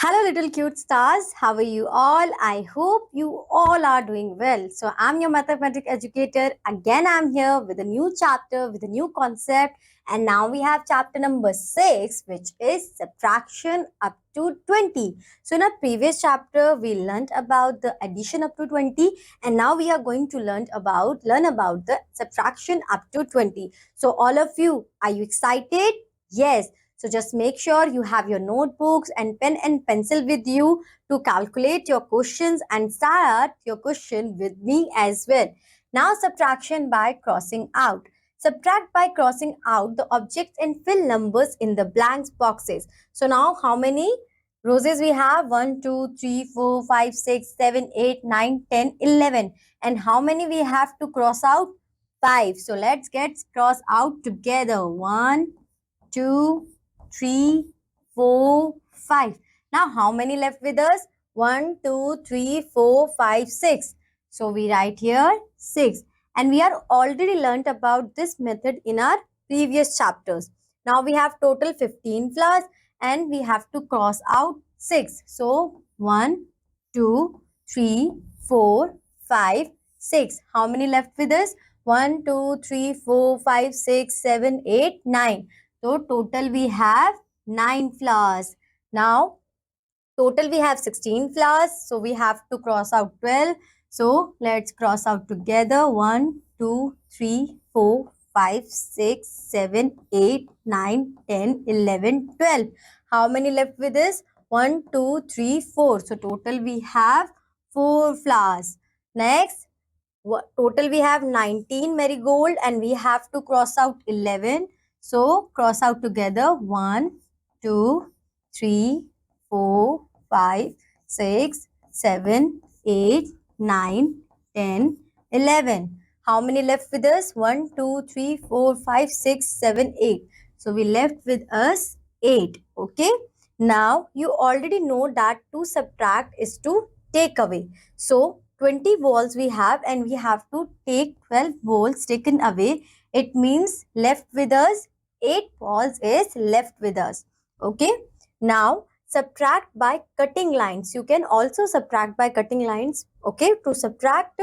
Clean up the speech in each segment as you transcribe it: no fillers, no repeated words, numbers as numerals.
Hello, little cute stars. How are you all? I hope you all are doing well. So, I'm your mathematics educator. Again, I'm here with a new chapter, with a new concept. And now we have chapter number 6, which is subtraction up to 20. So, in our previous chapter, we learned about the addition up to 20. And now we are going to learn about the subtraction up to 20. So, all of you, are you excited? Yes. So just make sure you have your notebooks and pen and pencil with you to calculate your questions and start your question with me as well. Now subtraction by crossing out. Subtract by crossing out the objects and fill numbers in the blank boxes. So now how many roses we have? 1, 2, 3, 4, 5, 6, 7, 8, 9, 10, 11. And how many we have to cross out? 5. So let's get cross out together. 1, 2, 3, 4, 5. Now, how many left with us? 1, 2, 3, 4, 5, 6. So, we write here 6. And we are already learnt about this method in our previous chapters. Now, we have total 15 flowers and we have to cross out 6. So, 1, 2, 3, 4, 5, 6. How many left with us? 1, 2, 3, 4, 5, 6, 7, 8, 9. So total we have 9 flowers. Now total we have 16 flowers. So we have to cross out 12. So let's cross out together. 1, 2, 3, 4, 5, 6, 7, 8, 9, 10, 11, 12. How many left with this? 1, 2, 3, 4. So total we have 4 flowers. Next, total we have 19 marigold and we have to cross out 11. So cross out together 1, 2, 3, 4, 5, 6, 7, 8, 9, 10, 11. How many left with us? 1, 2, 3, 4, 5, 6, 7, 8. So we left with us 8. Okay. Now you already know that to subtract is to take away. So 20 balls we have and we have to take 12 balls taken away. It means left with us 8 balls is left with us. Okay. Now subtract by cutting lines. You can also subtract by cutting lines. Okay. To subtract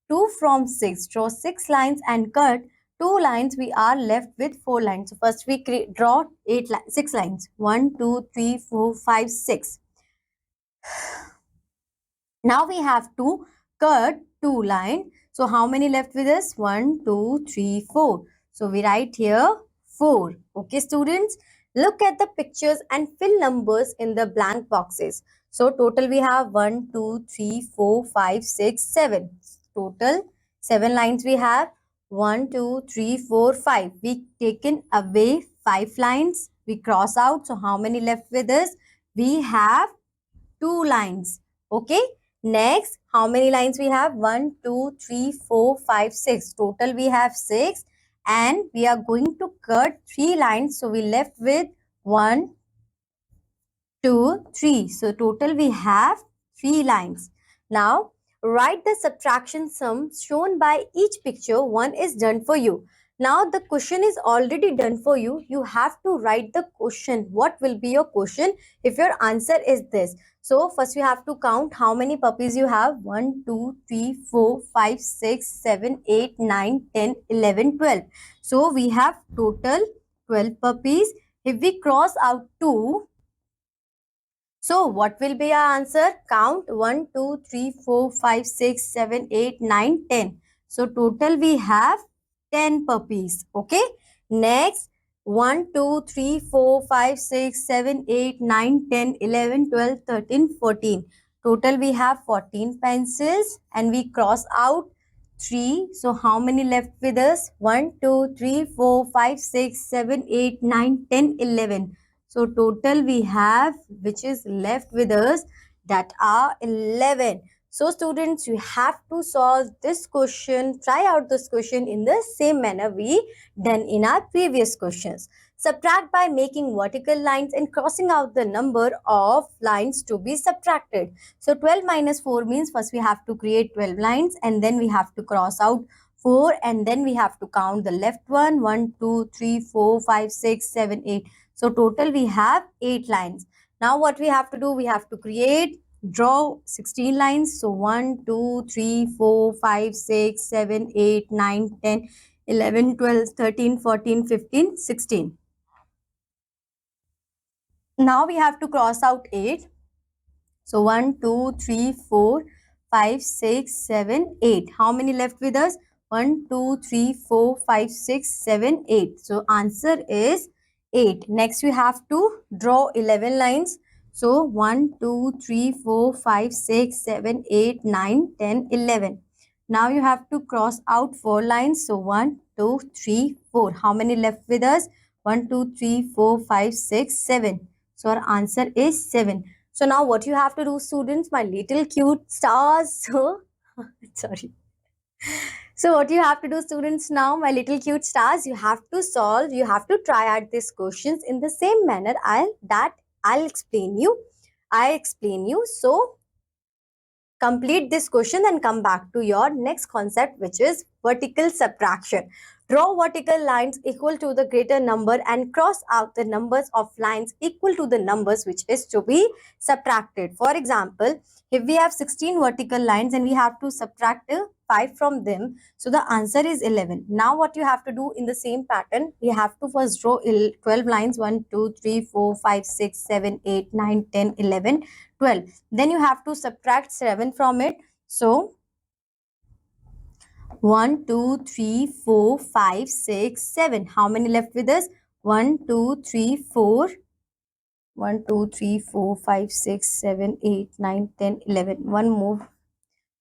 2 from 6, draw 6 lines and cut 2 lines. We are left with 4 lines. So first we draw 6 lines. 1, 2, 3, 4, 5, 6. Now we have to cut 2 lines. So how many left with us? 1, 2, 3, 4. So we write here 4. Okay, students, look at the pictures and fill numbers in the blank boxes. So total we have 1, 2, 3, 4, 5, 6, 7. Total 7 lines we have. 1, 2, 3, 4, 5. We taken away 5 lines. We cross out. So how many left with us? We have 2 lines. Okay. Next, how many lines we have? 1, 2, 3, 4, 5, 6. Total we have 6 and we are going to cut 3 lines. So we left with 1, 2, 3. So total we have 3 lines. Now write the subtraction sum shown by each picture. One is done for you. Now the question is already done for you. You have to write the question. What will be your question if your answer is this? So first we have to count how many puppies you have. 1, 2, 3, 4, 5, 6, 7, 8, 9, 10, 11, 12. So we have total 12 puppies. If we cross out 2, so what will be our answer? Count 1, 2, 3, 4, 5, 6, 7, 8, 9, 10. So total we have 10 puppies. Okay. Next 1, 2, 3, 4, 5, 6, 7, 8, 9, 10, 11, 12, 13, 14. Total we have 14 pencils and we cross out 3. So how many left with us? 1, 2, 3, 4, 5, 6, 7, 8, 9, 10, 11. So total we have which is left with us that are 11. So students, you have to solve this question, try out this question in the same manner we done in our previous questions. Subtract by making vertical lines and crossing out the number of lines to be subtracted. So 12 minus 4 means first we have to create 12 lines and then we have to cross out 4 and then we have to count the left one. 1, 2, 3, 4, 5, 6, 7, 8. So total we have 8 lines. Now what we have to do, we have to draw 16 lines. So 1, 2, 3, 4, 5, 6, 7, 8, 9, 10, 11, 12, 13, 14, 15, 16. Now we have to cross out 8. So 1, 2, 3, 4, 5, 6, 7, 8. How many left with us? 1, 2, 3, 4, 5, 6, 7, 8. So answer is 8. Next we have to draw 11 lines. So 1, 2, 3, 4, 5, 6, 7, 8, 9, 10, 11. Now you have to cross out 4 lines. So 1, 2, 3, 4. How many left with us? 1, 2, 3, 4, 5, 6, 7. So our answer is 7. So now what you have to do, students, my little cute stars. So, sorry. So what you have to do, students, now, my little cute stars, you have to try out these questions in the same manner I'll explain you. I explain you. So complete this question and come back to your next concept, which is vertical subtraction. Draw vertical lines equal to the greater number and cross out the numbers of lines equal to the numbers which is to be subtracted. For example, if we have 16 vertical lines and we have to subtract 5 from them, so the answer is 11. Now what you have to do in the same pattern, we have to first draw 12 lines, 1, 2, 3, 4, 5, 6, 7, 8, 9, 10, 11, 12. Then you have to subtract 7 from it. So 1, 2, 3, 4, 5, 6, 7. How many left with us? 1, 2, 3, 4. 1, 2, 3, 4, 5, 6, 7, 8, 9, 10, 11. One more.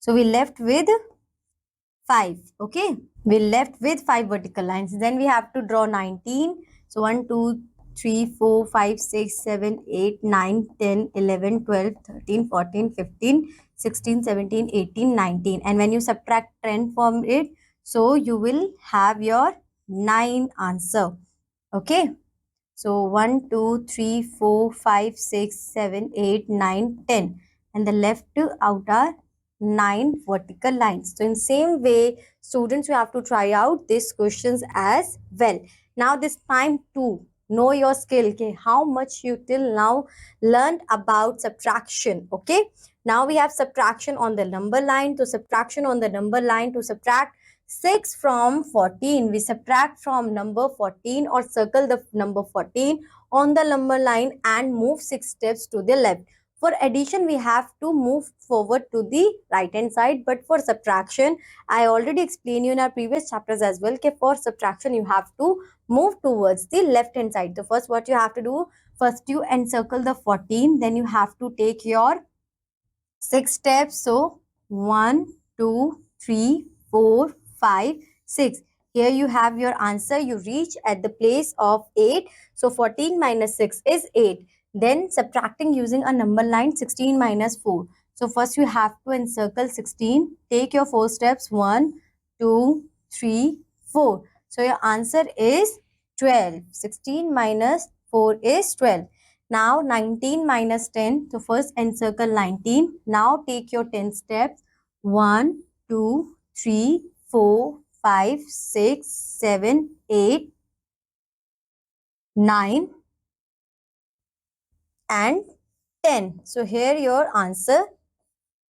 So we left with 5. Okay. We left with 5 vertical lines. Then we have to draw 19. So 1, 2, 3, 4, 5, 6, 7, 8, 9, 10, 11, 12, 13, 14, 15, 16, 17, 18, 19. And when you subtract 10 from it, so you will have your 9 answer. Okay. So 1, 2, 3, 4, 5, 6, 7, 8, 9, 10. And the left out are 9 vertical lines. So in same way, students, you have to try out these questions as well. Now this time to know your skill, okay, how much you till now learned about subtraction. Okay, now we have subtraction on the number line. To subtraction on the number line, to subtract 6 from 14, we subtract from number 14 or circle the number 14 on the number line and move 6 steps to the left. For addition, we have to move forward to the right hand side, but for subtraction, I already explained you in our previous chapters as well, that for subtraction, you have to move towards the left hand side. So first what you have to do, first you encircle the 14, then you have to take your 6 steps. So 1, 2, 3, 4, 5, 6. Here you have your answer. You reach at the place of 8. So 14 minus 6 is 8. Then subtracting using a number line, 16 minus 4. So first you have to encircle 16. Take your 4 steps. 1, 2, 3, 4. So your answer is 12. 16 minus 4 is 12. Now 19 minus 10. So first encircle 19. Now take your 10 steps. 1, 2, 3, 4, 5, 6, 7, 8, 9 and 10. So here your answer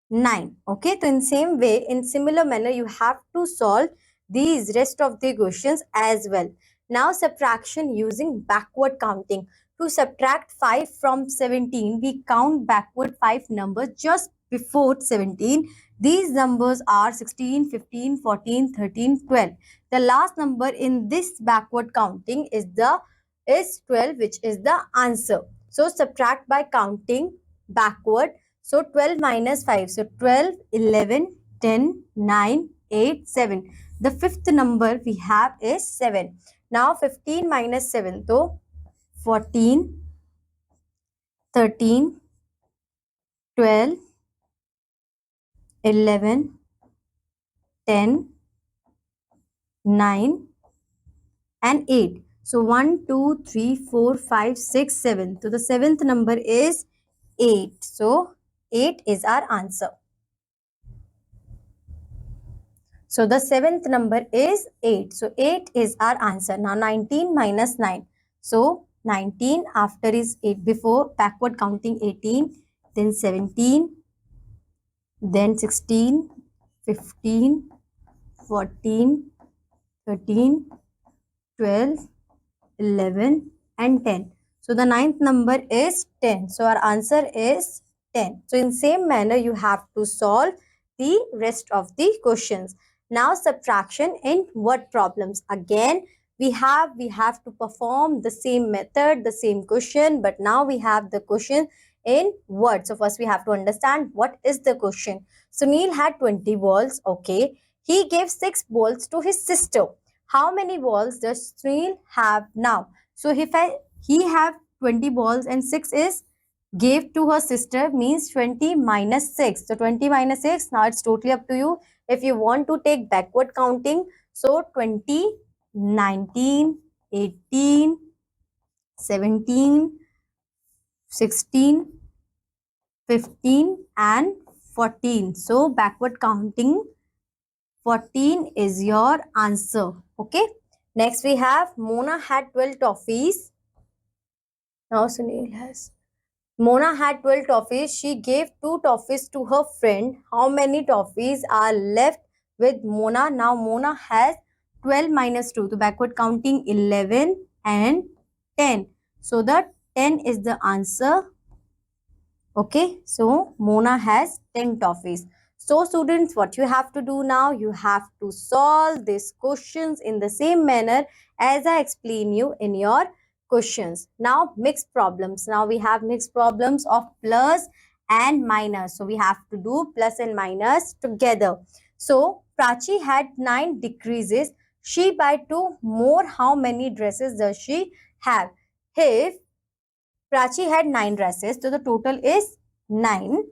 9. Okay, so in same way, in similar manner, you have to solve these rest of the questions as well. Now subtraction using backward counting. To subtract 5 from 17, we count backward 5 numbers just before 17. These numbers are 16, 15, 14, 13, 12. The last number in this backward counting is 12, which is the answer. So subtract by counting backward. So 12 minus 5. So 12, 11, 10, 9, 8, 7. The fifth number we have is 7. Now 15 minus 7. So 14, 13, 12, 11, 10, 9 and 8. So 1, 2, 3, 4, 5, 6, 7. So the seventh number is 8. So 8 is our answer. So the seventh number is 8. So 8 is our answer. Now 19 minus 9. So 19, after is 8, before backward counting 18, then 17, then 16, 15, 14, 13, 12, 11 and 10. So the ninth number is 10. So our answer is 10. So in same manner you have to solve the rest of the questions. Now subtraction in word problems. Again we have to perform the same method, the same question, but now we have the question in words. So first we have to understand what is the question. Sunil had 20 balls. Okay. He gave 6 balls to his sister. How many balls does Sunil have now? So if he have 20 balls and 6 is gave to her sister, means 20 minus 6. So 20 minus 6, now it's totally up to you. If you want to take backward counting, so 20, 19, 18, 17, 16, 15 and 14. So backward counting 14 is your answer. Okay. Next we have Mona had 12 toffees. Now Sunil has. Mona had 12 toffees. She gave 2 toffees to her friend. How many toffees are left with Mona? Now Mona has 12 minus 2. So backward counting 11 and 10. So the 10 is the answer. Okay. So Mona has 10 toffees. So students, what you have to do now? You have to solve these questions in the same manner as I explain you in your questions. Now mixed problems. Now we have mixed problems of plus and minus. So we have to do plus and minus together. So Prachi had 9 decreases. She buy 2 more. How many dresses does she have? If Prachi had 9 dresses, so the total is 9.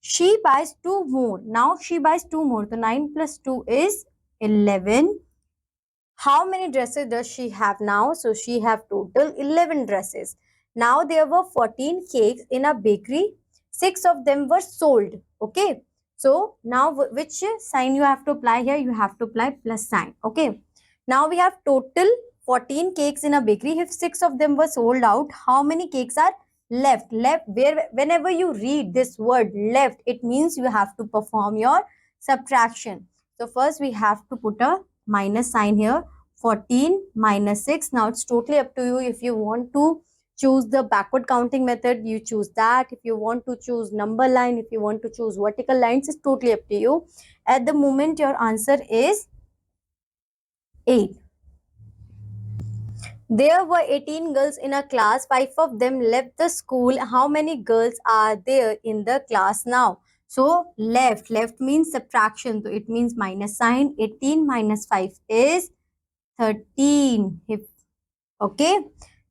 She buys 2 more. Now she buys 2 more. So 9 plus 2 is 11. How many dresses does she have now? So she have total 11 dresses. Now there were 14 cakes in a bakery. 6 of them were sold. Okay. So now which sign you have to apply here? You have to apply plus sign. Okay. Now we have total 14 cakes in a bakery. If 6 of them were sold out, how many cakes are left? Left, where whenever you read this word left, it means you have to perform your subtraction. So first we have to put a minus sign here. 14 minus 6. Now it's totally up to you. If you want to choose the backward counting method, you choose that. If you want to choose number line, if you want to choose vertical lines, it's totally up to you. At the moment your answer is 8. There were 18 girls in a class. 5 of them left the school. How many girls are there in the class now? So left means subtraction. So it means minus sign. 18 minus 5 is 13. Okay.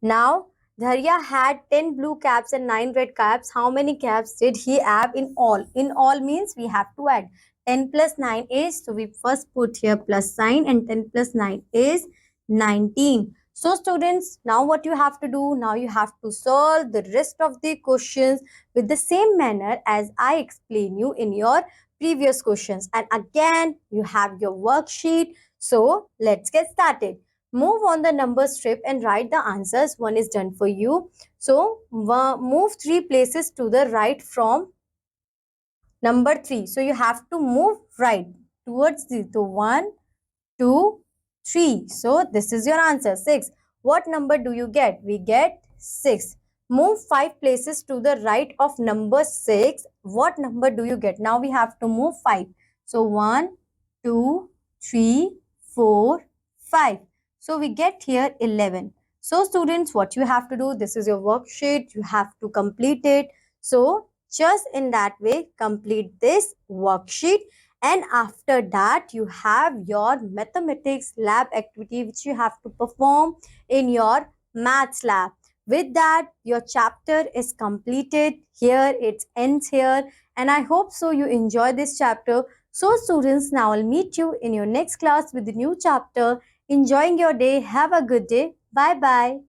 Now Dharya had 10 blue caps and 9 red caps. How many caps did he have in all? In all means we have to add. 10 plus 9 is, so we first put here plus sign, and 10 plus 9 is 19. So students, now what you have to do? Now you have to solve the rest of the questions with the same manner as I explain you in your previous questions. And again, you have your worksheet. So let's get started. Move on the number strip and write the answers. One is done for you. So move 3 places to the right from number 3. So you have to move right towards the 1, 2, 3. So this is your answer, 6. What number do you get? We get 6. Move 5 places to the right of number 6. What number do you get? Now we have to move 5. So 1, 2, 3, 4, 5. So we get here 11. So students, what you have to do? This is your worksheet. You have to complete it. So just in that way, complete this worksheet. And after that, you have your mathematics lab activity which you have to perform in your maths lab. With that, your chapter is completed. Here, it ends here. And I hope so you enjoy this chapter. So students, now I'll meet you in your next class with the new chapter. Enjoying your day. Have a good day. Bye-bye.